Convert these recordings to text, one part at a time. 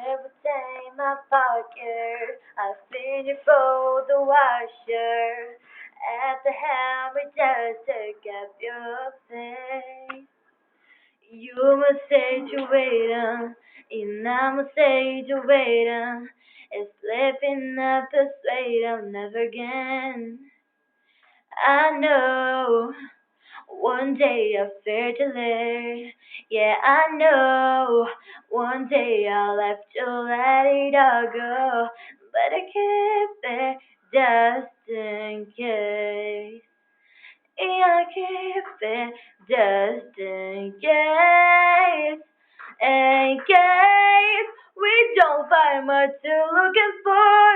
every day in my pocket. I spin it for the washer. At the hammer just to get your face. You must say you waiting, and I must say you waiting. It's slipping up the slate, I'll never again. I know one day I'll fare to live. Yeah, I know one day I'll have to let it all go. But I keep it just in case. Yeah, I keep it just in case. In case we don't find what you're looking for.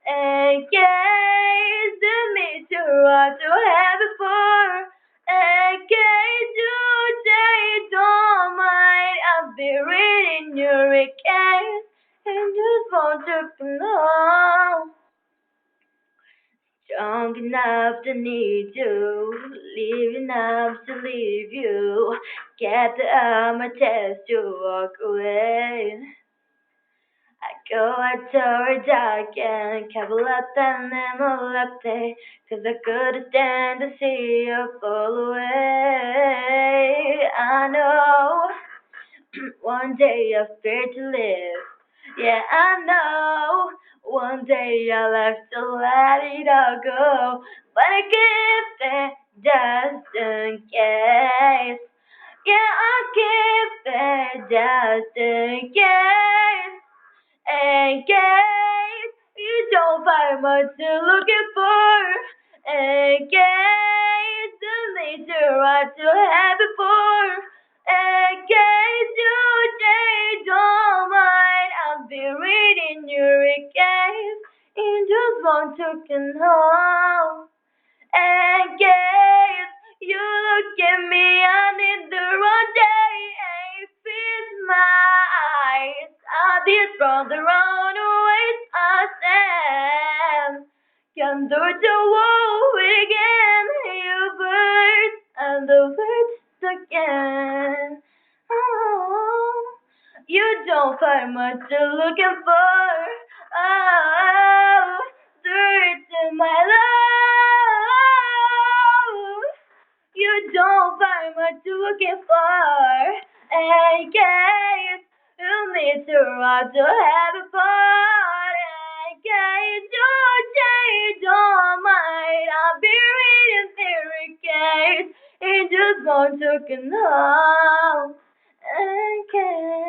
In case the meteor what you have before. In case you say don't mind, I'll be reading your case and just want to know. Strong enough to need you, leave enough to leave you. Get the armor test to walk away. I go out to a dark and cavalata nemolate, 'cause I couldn't stand to see you fall away. I know one day I'll fear to live. Yeah, I know one day I'll have to let it all go. But I keep it just in case. Yeah, I keep it just in case. In case you don't find what you're looking for. In case the nature what you had before. In case you change your mind, I'll be reading your case. You just want to know. In case you look at me, I'm in the wrong day. And feed my eyes. I did from the wrong ways I stand. Come through the wall again, you birds and the birds again. Oh, you don't find what you're looking for. Oh, dirt in my love. You don't find what you're looking for. In case you need to run to have a part. In case you change your mind, I'll be reading theory case. You just want to know. In case.